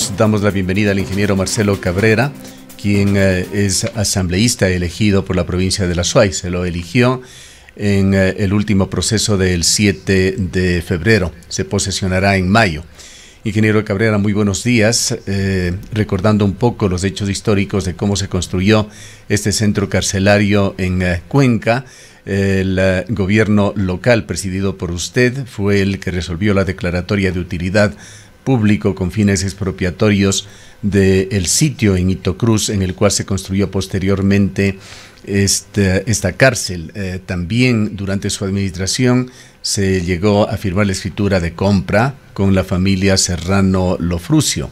nosotros damos la bienvenida al ingeniero Marcelo Cabrera, quien es asambleísta elegido por la provincia de La Suay. Se lo eligió en el último proceso del 7 de febrero. Se posesionará en mayo. Ingeniero Cabrera, muy buenos días. Recordando un poco los hechos históricos de cómo se construyó este centro carcelario en Cuenca, el gobierno local presidido por usted fue el que resolvió la declaratoria de utilidad público con fines expropiatorios del sitio en Itocruz, en el cual se construyó posteriormente esta cárcel. También durante su administración se llegó a firmar la escritura de compra con la familia Serrano Lofrucio.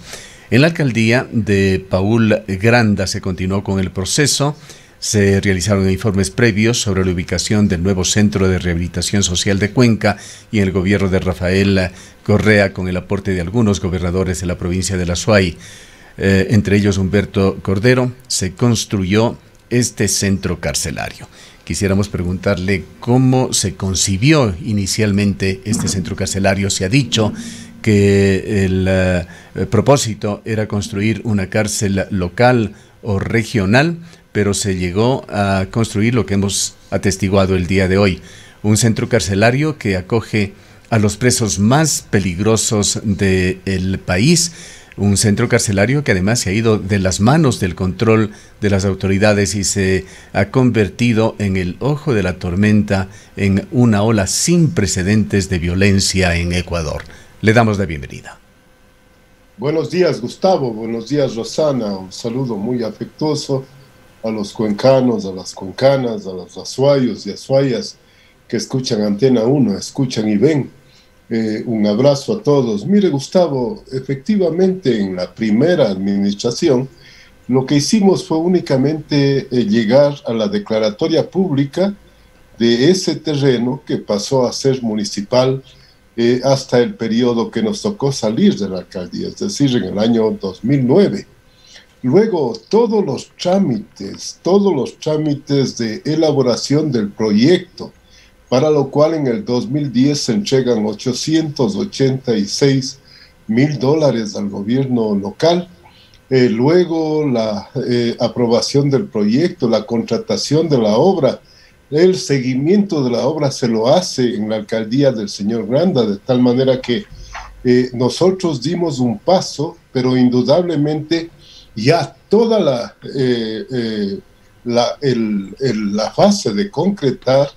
En la alcaldía de Paul Granda se continuó con el proceso. Se realizaron informes previos sobre la ubicación del nuevo Centro de Rehabilitación Social de Cuenca y en el gobierno de Rafael Correa, con el aporte de algunos gobernadores de la provincia de La Suay, entre ellos Humberto Cordero, se construyó este centro carcelario. Quisiéramos preguntarle cómo se concibió inicialmente este centro carcelario. Se ha dicho que el propósito era construir una cárcel local o regional, pero se llegó a construir lo que hemos atestiguado el día de hoy, un centro carcelario que acoge a los presos más peligrosos del país, un centro carcelario que además se ha ido de las manos del control de las autoridades y se ha convertido en el ojo de la tormenta, en una ola sin precedentes de violencia en Ecuador. Le damos la bienvenida. Buenos días, Gustavo. Buenos días, Rosana. Un saludo muy afectuoso a los cuencanos, a las cuencanas, a los azuayos y azuayas que escuchan Antena 1, escuchan y ven. Un abrazo a todos. Mire, Gustavo, efectivamente en la primera administración lo que hicimos fue únicamente llegar a la declaratoria pública de ese terreno que pasó a ser municipal hasta el periodo que nos tocó salir de la alcaldía, es decir, en el año 2009. Luego, todos los trámites de elaboración del proyecto, para lo cual en el 2010 se entregan $886,000 al gobierno local. Luego, la aprobación del proyecto, la contratación de la obra, el seguimiento de la obra se lo hace en la alcaldía del señor Granda, de tal manera que nosotros dimos un paso, pero indudablemente ya toda la fase de concretar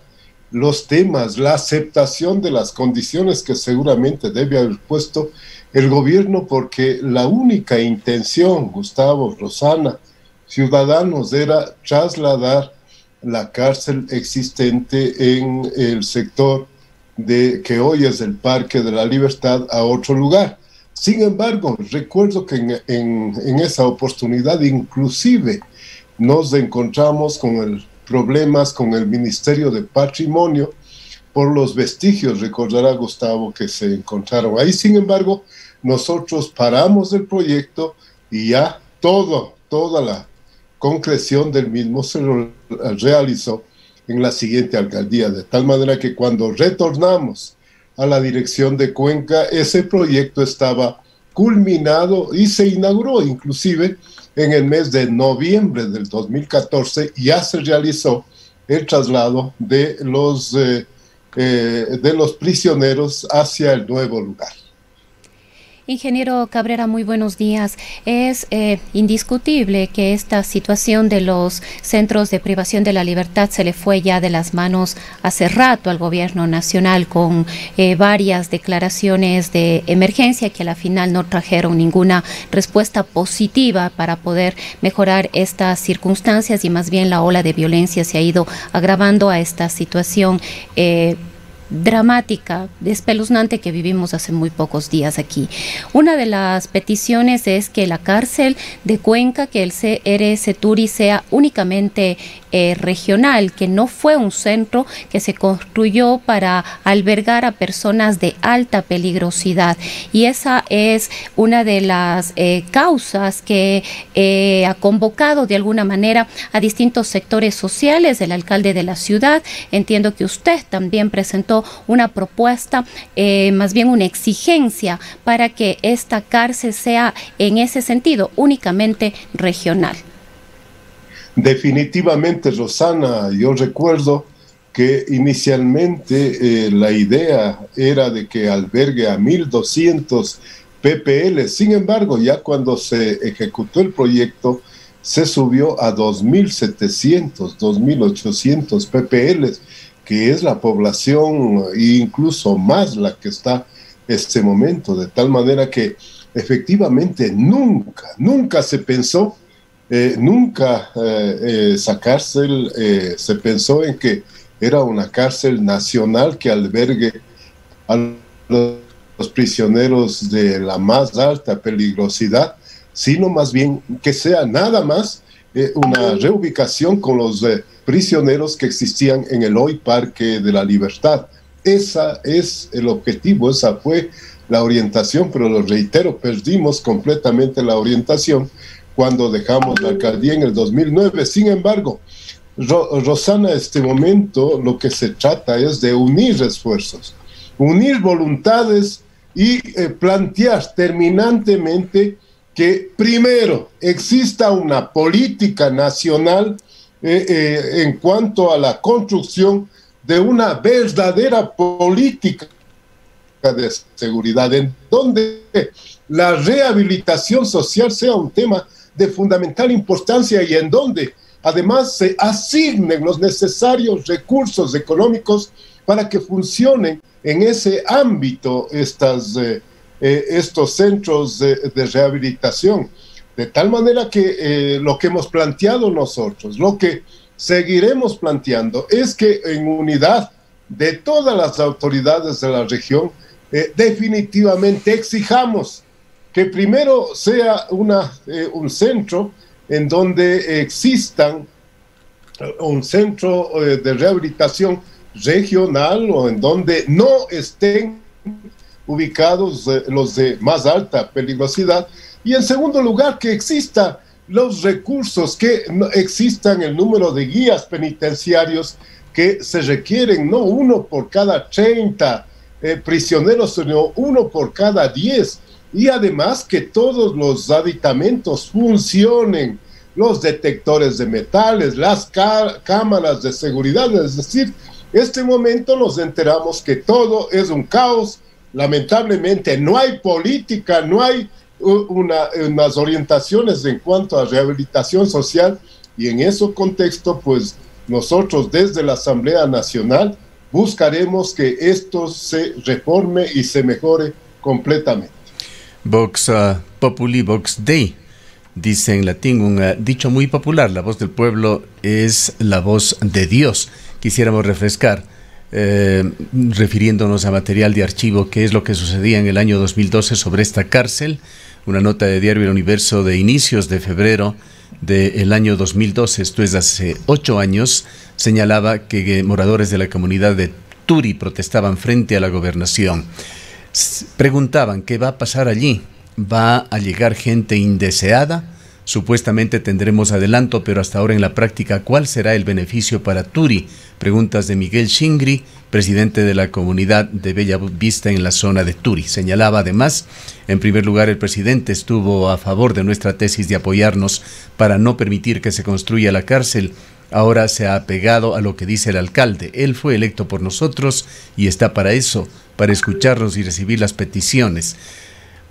los temas, la aceptación de las condiciones que seguramente debe haber puesto el gobierno, porque la única intención, Gustavo, Rosana, ciudadanos, era trasladar la cárcel existente en el sector que hoy es el Parque de la Libertad a otro lugar. Sin embargo, recuerdo que en esa oportunidad inclusive nos encontramos con problemas con el Ministerio de Patrimonio por los vestigios, recordará Gustavo, que se encontraron ahí. Sin embargo, nosotros paramos el proyecto y ya toda la concreción del mismo se realizó en la siguiente alcaldía, de tal manera que cuando retornamos a la dirección de Cuenca, ese proyecto estaba culminado y se inauguró inclusive en el mes de noviembre del 2014. Ya se realizó el traslado de los prisioneros hacia el nuevo lugar. Ingeniero Cabrera, muy buenos días. Es indiscutible que esta situación de los centros de privación de la libertad se le fue ya de las manos hace rato al gobierno nacional, con varias declaraciones de emergencia que a la final no trajeron ninguna respuesta positiva para poder mejorar estas circunstancias, y más bien la ola de violencia se ha ido agravando a esta situación dramática, espeluznante que vivimos hace muy pocos días aquí. Una de las peticiones es que la cárcel de Cuenca, que el CRS Turi sea únicamente regional, que no fue un centro que se construyó para albergar a personas de alta peligrosidad. Y esa es una de las causas que ha convocado de alguna manera a distintos sectores sociales. El alcalde de la ciudad, entiendo que usted también presentó una propuesta, más bien una exigencia para que esta cárcel sea en ese sentido únicamente regional. Definitivamente, Rosana, yo recuerdo que inicialmente la idea era de que albergue a 1.200 PPL. Sin embargo, ya cuando se ejecutó el proyecto, se subió a 2.700, 2.800 PPL, que es la población incluso más la que está en este momento, de tal manera que efectivamente nunca se pensó, esa cárcel se pensó en que era una cárcel nacional que albergue a los prisioneros de la más alta peligrosidad, sino más bien que sea nada más una reubicación con los prisioneros que existían en el hoy Parque de la Libertad. Ese es el objetivo, esa fue la orientación, pero lo reitero, perdimos completamente la orientación cuando dejamos la alcaldía en el 2009. Sin embargo, Rosana, este momento lo que se trata es de unir esfuerzos, unir voluntades y plantear terminantemente que primero exista una política nacional en cuanto a la construcción de una verdadera política de seguridad, en donde la rehabilitación social sea un tema de fundamental importancia y en donde además se asignen los necesarios recursos económicos para que funcionen en ese ámbito estos centros de rehabilitación. De tal manera que lo que hemos planteado nosotros, lo que seguiremos planteando, es que en unidad de todas las autoridades de la región, definitivamente exijamos que primero sea un centro en donde existan un centro de rehabilitación regional o en donde no estén ubicados los de más alta peligrosidad, y en segundo lugar que exista los recursos, que existan el número de guías penitenciarios que se requieren, no uno por cada 30 prisioneros, sino uno por cada 10, y además que todos los aditamentos funcionen, los detectores de metales, las cámaras de seguridad. Es decir, en este momento nos enteramos que todo es un caos. Lamentablemente no hay política, no hay unas orientaciones en cuanto a rehabilitación social, y en ese contexto pues nosotros desde la Asamblea Nacional buscaremos que esto se reforme y se mejore completamente. Vox Populi, Vox Dei, dice en latín, un dicho muy popular: la voz del pueblo es la voz de Dios. Quisiéramos refrescar, refiriéndonos a material de archivo, qué es lo que sucedía en el año 2012 sobre esta cárcel. Una nota de Diario El Universo de inicios de febrero del año 2012, esto es hace 8 años, señalaba que moradores de la comunidad de Turi protestaban frente a la gobernación. Preguntaban qué va a pasar allí. ¿Va a llegar gente indeseada? Supuestamente tendremos adelanto, pero hasta ahora en la práctica, ¿cuál será el beneficio para Turi? Preguntas de Miguel Shingri, presidente de la comunidad de Bella Vista en la zona de Turi. Señalaba además, en primer lugar, el presidente estuvo a favor de nuestra tesis de apoyarnos para no permitir que se construya la cárcel. Ahora se ha apegado a lo que dice el alcalde. Él fue electo por nosotros y está para eso, para escucharnos y recibir las peticiones.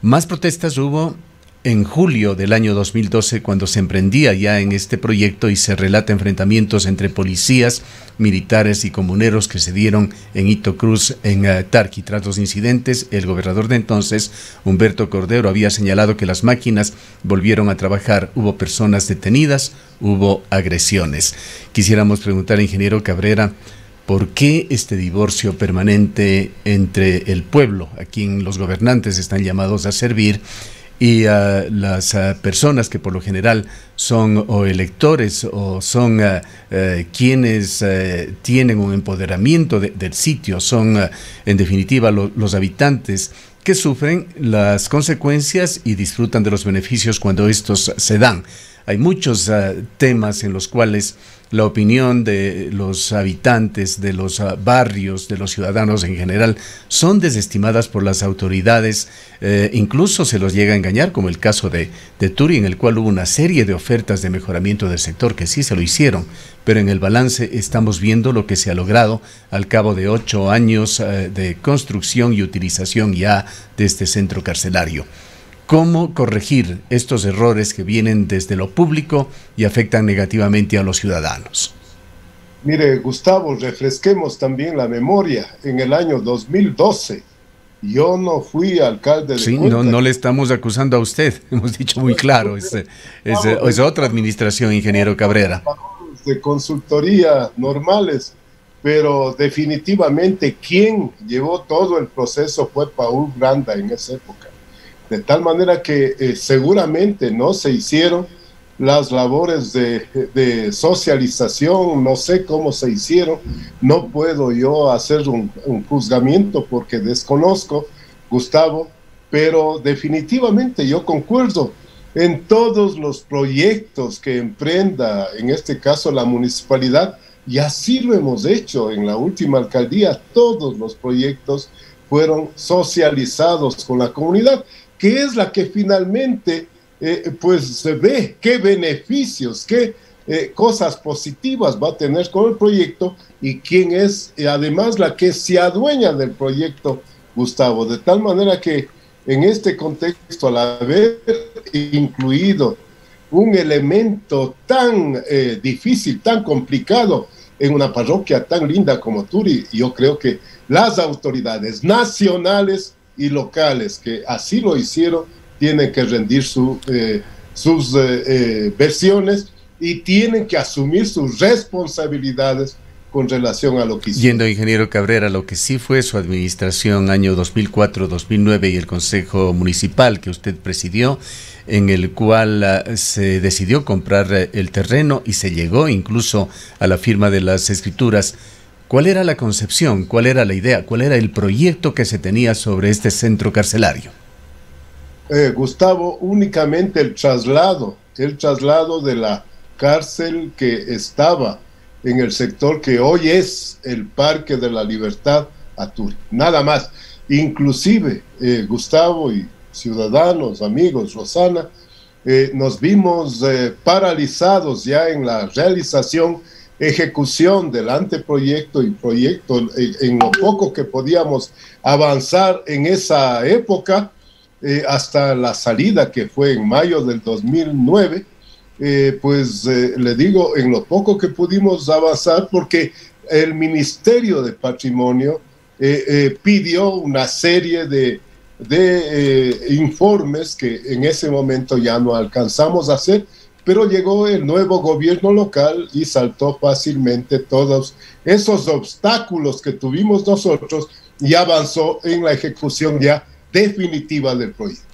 Más protestas hubo en julio del año 2012, cuando se emprendía ya en este proyecto y se relata enfrentamientos entre policías, militares y comuneros que se dieron en Hito Cruz, en Tarqui. Tras los incidentes, el gobernador de entonces, Humberto Cordero, había señalado que las máquinas volvieron a trabajar. Hubo personas detenidas, hubo agresiones. Quisiéramos preguntar al ingeniero Cabrera, ¿por qué este divorcio permanente entre el pueblo, a quien los gobernantes están llamados a servir, y las personas que por lo general son o electores o son quienes tienen un empoderamiento del sitio, son en definitiva los habitantes que sufren las consecuencias y disfrutan de los beneficios cuando estos se dan. Hay muchos temas en los cuales la opinión de los habitantes, de los barrios, de los ciudadanos en general, son desestimadas por las autoridades, incluso se los llega a engañar, como el caso de Turi, en el cual hubo una serie de ofertas de mejoramiento del sector que sí se lo hicieron, pero en el balance estamos viendo lo que se ha logrado al cabo de 8 años de construcción y utilización ya de este centro carcelario. ¿Cómo corregir estos errores que vienen desde lo público y afectan negativamente a los ciudadanos? Mire, Gustavo, refresquemos también la memoria. En el año 2012, yo no fui alcalde de Sí, Cuenca. no le estamos acusando a usted, hemos dicho muy claro, es otra administración, ingeniero Cabrera. De consultoría normales, pero definitivamente quien llevó todo el proceso fue Paul Granda en esa época. De tal manera que seguramente no se hicieron las labores de socialización, no sé cómo se hicieron, no puedo yo hacer un juzgamiento porque desconozco, Gustavo, pero definitivamente yo concuerdo en todos los proyectos que emprenda, en este caso la municipalidad, y así lo hemos hecho en la última alcaldía, todos los proyectos fueron socializados con la comunidad, que es la que finalmente pues se ve qué beneficios, qué cosas positivas va a tener con el proyecto y quién es además la que se adueña del proyecto, Gustavo. De tal manera que en este contexto, al haber incluido un elemento tan difícil, tan complicado en una parroquia tan linda como Turi, yo creo que las autoridades nacionales y locales que así lo hicieron tienen que rendir sus versiones y tienen que asumir sus responsabilidades con relación a lo que hicieron. Yendo, ingeniero Cabrera, lo que sí fue su administración año 2004-2009 y el Consejo Municipal que usted presidió, en el cual se decidió comprar el terreno y se llegó incluso a la firma de las escrituras. ¿Cuál era la concepción? ¿Cuál era la idea? ¿Cuál era el proyecto que se tenía sobre este centro carcelario? Gustavo, únicamente el traslado de la cárcel que estaba en el sector que hoy es el Parque de la Libertad a Turi, nada más. Inclusive, Gustavo y ciudadanos, amigos, Rosana, nos vimos paralizados ya en la realización, ejecución del anteproyecto y proyecto, en lo poco que podíamos avanzar en esa época, hasta la salida que fue en mayo del 2009, le digo, en lo poco que pudimos avanzar, porque el Ministerio de Patrimonio pidió una serie de informes que en ese momento ya no alcanzamos a hacer, pero llegó el nuevo gobierno local y saltó fácilmente todos esos obstáculos que tuvimos nosotros y avanzó en la ejecución ya definitiva del proyecto.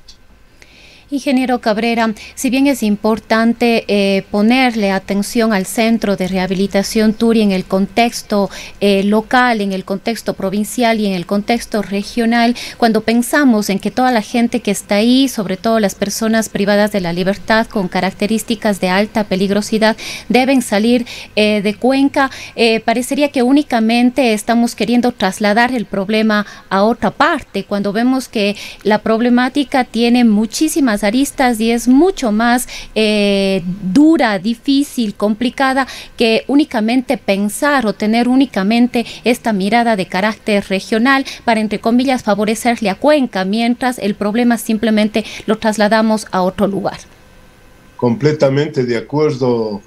Ingeniero Cabrera, si bien es importante ponerle atención al Centro de Rehabilitación Turi en el contexto local, en el contexto provincial y en el contexto regional, cuando pensamos en que toda la gente que está ahí, sobre todo las personas privadas de la libertad con características de alta peligrosidad, deben salir de Cuenca, parecería que únicamente estamos queriendo trasladar el problema a otra parte, cuando vemos que la problemática tiene muchísimas aristas y es mucho más dura, difícil, complicada que únicamente pensar o tener únicamente esta mirada de carácter regional para, entre comillas, favorecerle a Cuenca, mientras el problema simplemente lo trasladamos a otro lugar. Completamente de acuerdo,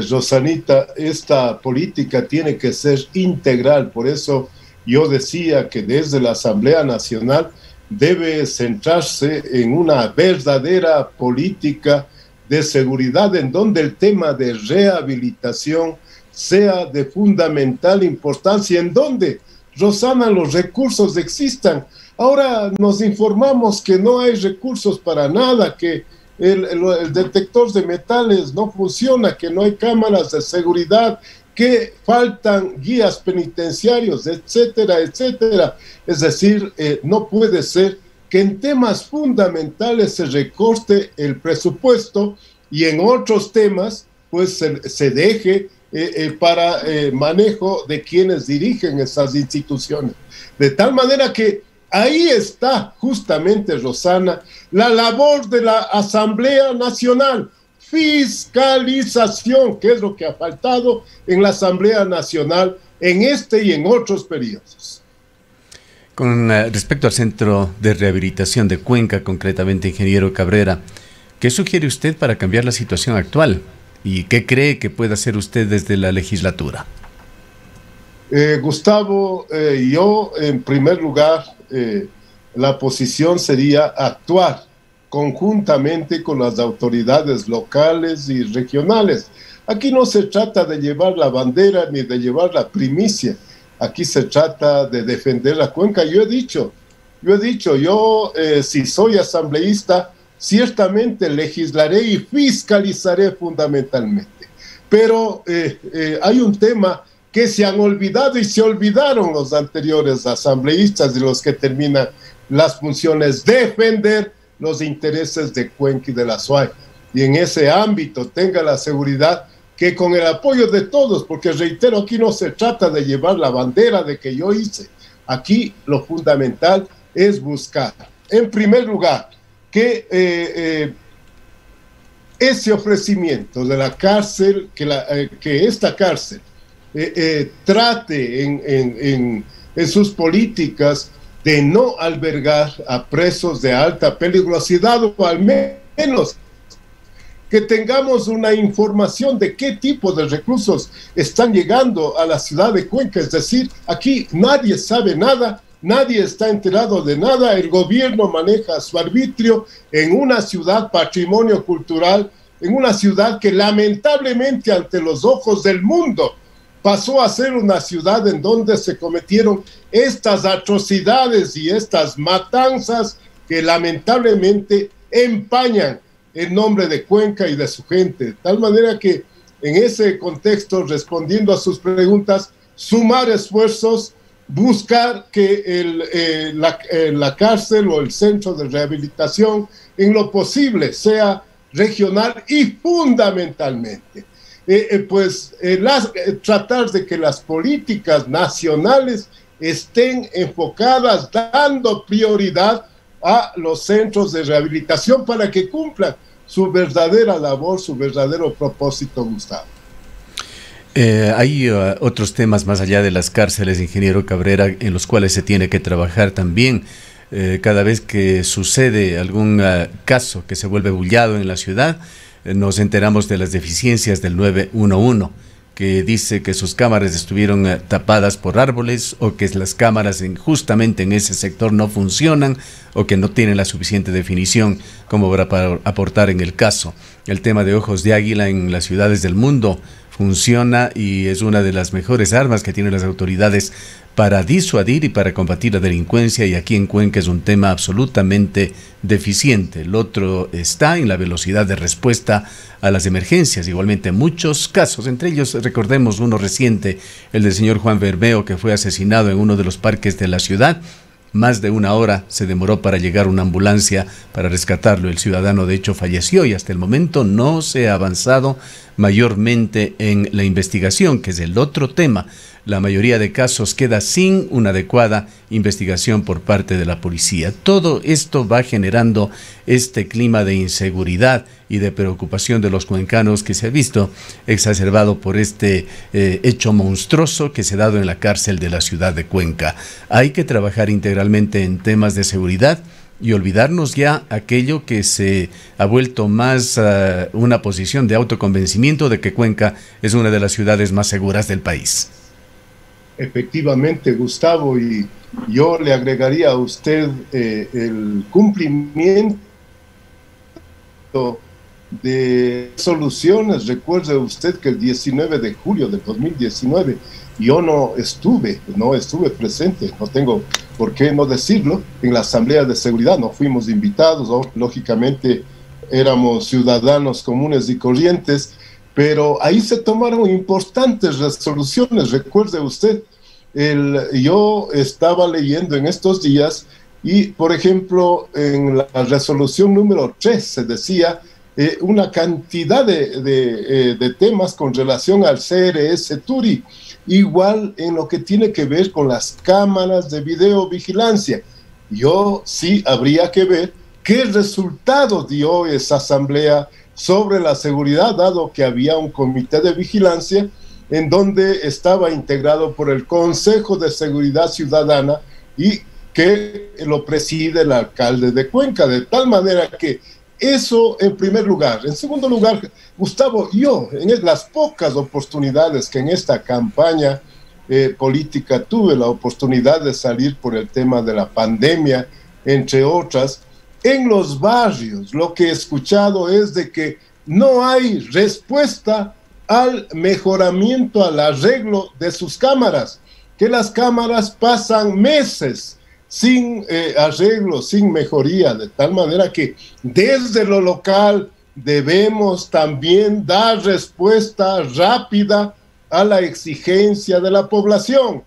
Rosanita, esta política tiene que ser integral, por eso yo decía que desde la Asamblea Nacional debe centrarse en una verdadera política de seguridad en donde el tema de rehabilitación sea de fundamental importancia, en donde, Rosana, los recursos existan. Ahora nos informamos que no hay recursos para nada, que el detector de metales no funciona, que no hay cámaras de seguridad, que faltan guías penitenciarios, etcétera, etcétera. Es decir, no puede ser que en temas fundamentales se recorte el presupuesto y en otros temas pues se deje para manejo de quienes dirigen esas instituciones. De tal manera que ahí está justamente, Rosana, la labor de la Asamblea Nacional, fiscalización, que es lo que ha faltado en la Asamblea Nacional en este y en otros periodos. Con respecto al Centro de Rehabilitación de Cuenca, concretamente, ingeniero Cabrera, ¿qué sugiere usted para cambiar la situación actual? ¿Y qué cree que puede hacer usted desde la legislatura? Gustavo, yo en primer lugar, la posición sería actuar conjuntamente con las autoridades locales y regionales. Aquí no se trata de llevar la bandera ni de llevar la primicia, aquí se trata de defender la Cuenca. Yo he dicho, si soy asambleísta, ciertamente legislaré y fiscalizaré fundamentalmente. Pero hay un tema que se han olvidado y se olvidaron los anteriores asambleístas y los que terminan las funciones: defender los intereses de Cuenca y de la SUAY. Y en ese ámbito tenga la seguridad que con el apoyo de todos, porque reitero, aquí no se trata de llevar la bandera de que yo hice, aquí lo fundamental es buscar, en primer lugar, que ese ofrecimiento de la cárcel, que esta cárcel trate en sus políticas de no albergar a presos de alta peligrosidad, o al menos que tengamos una información de qué tipo de reclusos están llegando a la ciudad de Cuenca. Es decir, aquí nadie sabe nada, nadie está enterado de nada, el gobierno maneja su arbitrio en una ciudad patrimonio cultural, en una ciudad que lamentablemente ante los ojos del mundo pasó a ser una ciudad en donde se cometieron estas atrocidades y estas matanzas que lamentablemente empañan el nombre de Cuenca y de su gente. De tal manera que en ese contexto, respondiendo a sus preguntas, sumar esfuerzos, buscar que la cárcel o el centro de rehabilitación en lo posible sea regional y fundamentalmente tratar de que las políticas nacionales estén enfocadas dando prioridad a los centros de rehabilitación para que cumplan su verdadera labor, su verdadero propósito, Gustavo. Hay otros temas más allá de las cárceles, ingeniero Cabrera, en los cuales se tiene que trabajar también. Cada vez que sucede algún caso que se vuelve bullado en la ciudad, nos enteramos de las deficiencias del 911, que dice que sus cámaras estuvieron tapadas por árboles, o que las cámaras justamente en ese sector no funcionan, o que no tienen la suficiente definición como para aportar en el caso. El tema de ojos de águila en las ciudades del mundo funciona y es una de las mejores armas que tienen las autoridades para disuadir y para combatir la delincuencia, y aquí en Cuenca es un tema absolutamente deficiente. El otro está en la velocidad de respuesta a las emergencias, igualmente muchos casos, entre ellos recordemos uno reciente, el del señor Juan Bermeo, que fue asesinado en uno de los parques de la ciudad. Más de una hora se demoró para llegar una ambulancia para rescatarlo. El ciudadano de hecho falleció y hasta el momento no se ha avanzado mayormente en la investigación, que es el otro tema. La mayoría de casos queda sin una adecuada investigación por parte de la policía. Todo esto va generando este clima de inseguridad y de preocupación de los cuencanos, que se ha visto exacerbado por este hecho monstruoso que se ha dado en la cárcel de la ciudad de Cuenca. Hay que trabajar integralmente en temas de seguridad y olvidarnos ya aquello que se ha vuelto más una posición de autoconvencimiento de que Cuenca es una de las ciudades más seguras del país. Efectivamente, Gustavo, y yo le agregaría a usted el cumplimiento de soluciones. Recuerde usted que el 19 de julio del 2019 yo no estuve presente, no tengo ¿por qué no decirlo? En la Asamblea de Seguridad no fuimos invitados, lógicamente éramos ciudadanos comunes y corrientes, pero ahí se tomaron importantes resoluciones. Recuerde usted, yo estaba leyendo en estos días y, por ejemplo, en la resolución número 3 se decía una cantidad de temas con relación al CRS Turi, igual en lo que tiene que ver con las cámaras de videovigilancia. Yo sí habría que ver qué resultados dio esa asamblea sobre la seguridad, dado que había un comité de vigilancia en donde estaba integrado por el Consejo de Seguridad Ciudadana y que lo preside el alcalde de Cuenca, de tal manera que eso en primer lugar. En segundo lugar, Gustavo, yo en las pocas oportunidades que en esta campaña política tuve la oportunidad de salir por el tema de la pandemia, entre otras, en los barrios lo que he escuchado es de que no hay respuesta al mejoramiento, al arreglo de sus cámaras, que las cámaras pasan meses sin arreglo, sin mejoría, de tal manera que desde lo local debemos también dar respuesta rápida a la exigencia de la población,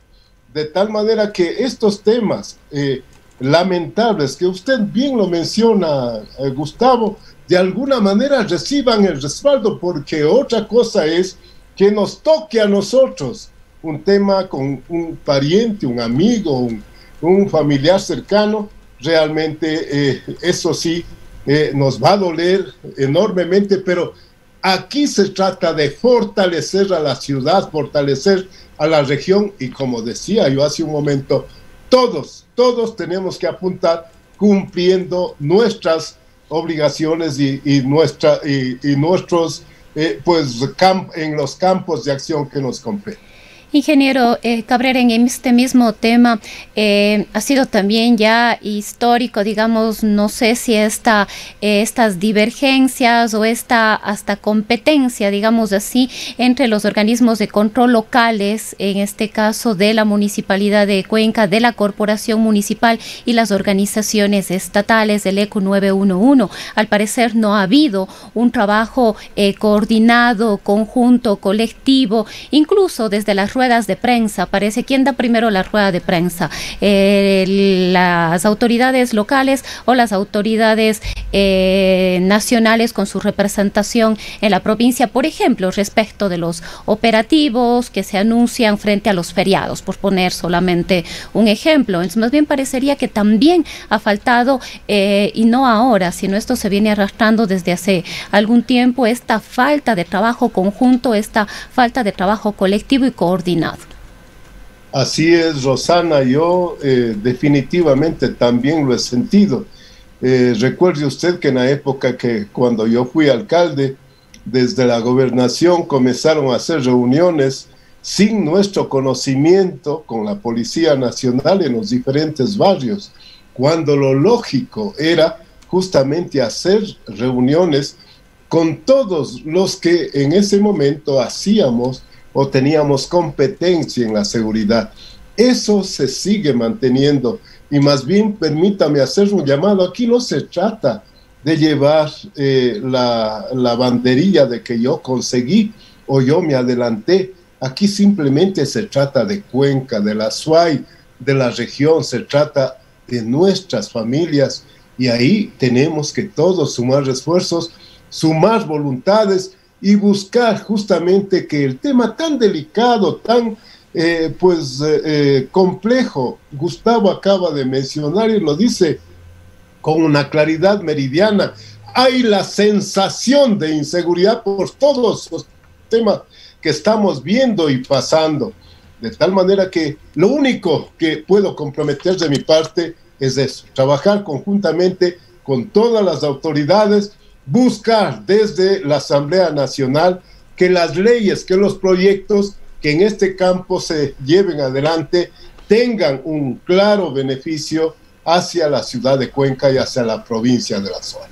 de tal manera que estos temas lamentables, que usted bien lo menciona, Gustavo, de alguna manera reciban el respaldo, porque otra cosa es que nos toque a nosotros un tema con un pariente, un amigo, un familiar cercano. Realmente eso sí nos va a doler enormemente, pero aquí se trata de fortalecer a la ciudad, fortalecer a la región, y como decía yo hace un momento, todos tenemos que apuntar cumpliendo nuestras obligaciones y nuestros en los campos de acción que nos competen. Ingeniero Cabrera, en este mismo tema ha sido también ya histórico, digamos, no sé si estas divergencias o esta hasta competencia, digamos así, entre los organismos de control locales, en este caso de la Municipalidad de Cuenca, de la Corporación Municipal y las organizaciones estatales del ECO 911. Al parecer no ha habido un trabajo coordinado, conjunto, colectivo, incluso desde las ruedas de prensa. Parece, ¿quién da primero la rueda de prensa? ¿Las autoridades locales o las autoridades nacionales con su representación en la provincia? Por ejemplo, respecto de los operativos que se anuncian frente a los feriados, por poner solamente un ejemplo. Entonces, más bien parecería que también ha faltado, y no ahora, sino esto se viene arrastrando desde hace algún tiempo, esta falta de trabajo conjunto, esta falta de trabajo colectivo y coordinado. Así es, Rosana, yo definitivamente también lo he sentido. Recuerde usted que en la época que cuando yo fui alcalde, desde la gobernación comenzaron a hacer reuniones sin nuestro conocimiento con la Policía Nacional en los diferentes barrios, cuando lo lógico era justamente hacer reuniones con todos los que en ese momento hacíamos o teníamos competencia en la seguridad. Eso se sigue manteniendo, y más bien permítame hacer un llamado. Aquí no se trata de llevar la banderilla de que yo conseguí o yo me adelanté. Aquí simplemente se trata de Cuenca, de la SUAY, de la región, se trata de nuestras familias, y ahí tenemos que todos sumar esfuerzos, sumar voluntades y buscar justamente que el tema tan delicado, tan complejo, Gustavo acaba de mencionar y lo dice con una claridad meridiana, hay la sensación de inseguridad por todos los temas que estamos viendo y pasando, de tal manera que lo único que puedo comprometer de mi parte es eso, trabajar conjuntamente con todas las autoridades, buscar desde la Asamblea Nacional que las leyes, que los proyectos que en este campo se lleven adelante tengan un claro beneficio hacia la ciudad de Cuenca y hacia la provincia de la zona.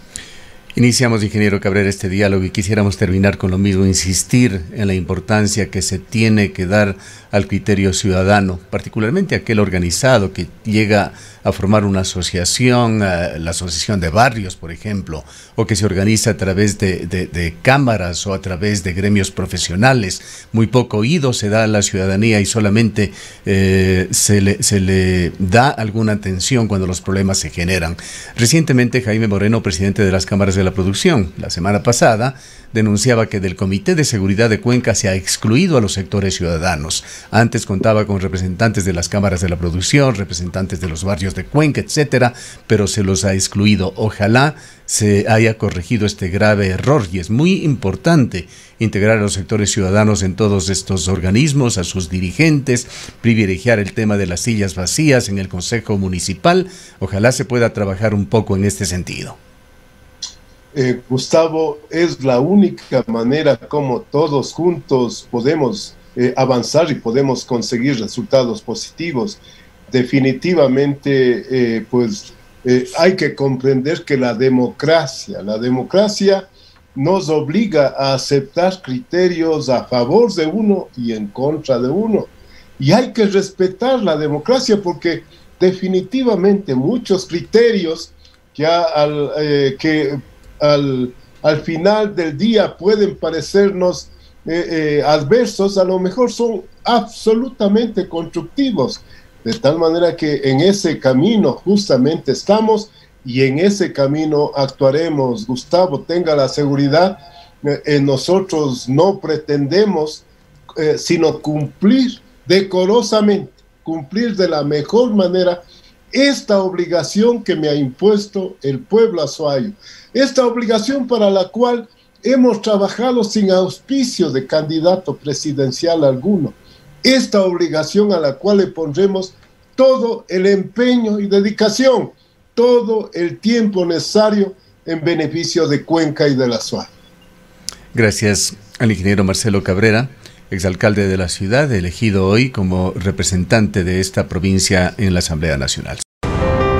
Iniciamos, ingeniero Cabrera, este diálogo y quisiéramos terminar con lo mismo, insistir en la importancia que se tiene que dar al criterio ciudadano, particularmente aquel organizado que llega a formar una asociación, la asociación de barrios, por ejemplo, o que se organiza a través de cámaras o a través de gremios profesionales. Muy poco oído se da a la ciudadanía y solamente se le da alguna atención cuando los problemas se generan. Recientemente, Jaime Moreno, presidente de las cámaras de la producción, la semana pasada, denunciaba que del Comité de Seguridad de Cuenca se ha excluido a los sectores ciudadanos. Antes contaba con representantes de las cámaras de la producción, representantes de los barrios de Cuenca, etcétera, pero se los ha excluido. Ojalá se haya corregido este grave error y es muy importante integrar a los sectores ciudadanos en todos estos organismos, a sus dirigentes, privilegiar el tema de las sillas vacías en el Consejo Municipal. Ojalá se pueda trabajar un poco en este sentido. Gustavo, es la única manera como todos juntos podemos avanzar y podemos conseguir resultados positivos. Definitivamente, hay que comprender que la democracia nos obliga a aceptar criterios a favor de uno y en contra de uno. Y hay que respetar la democracia porque definitivamente muchos criterios que al final del día pueden parecernos adversos, a lo mejor son absolutamente constructivos, de tal manera que en ese camino justamente estamos y en ese camino actuaremos. Gustavo, tenga la seguridad, nosotros no pretendemos sino cumplir decorosamente, cumplir de la mejor manera esta obligación que me ha impuesto el pueblo azuayo, esta obligación para la cual hemos trabajado sin auspicio de candidato presidencial alguno, esta obligación a la cual le pondremos todo el empeño y dedicación, todo el tiempo necesario en beneficio de Cuenca y de la Azuay. Gracias al ingeniero Marcelo Cabrera, exalcalde de la ciudad, elegido hoy como representante de esta provincia en la Asamblea Nacional.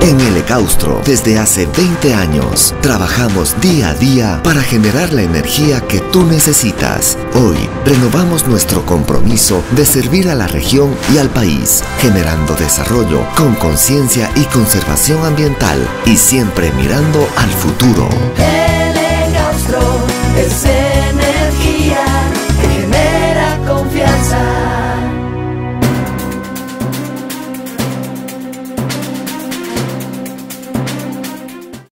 En el Ecaustro, desde hace 20 años, trabajamos día a día para generar la energía que tú necesitas. Hoy, renovamos nuestro compromiso de servir a la región y al país, generando desarrollo con conciencia y conservación ambiental y siempre mirando al futuro.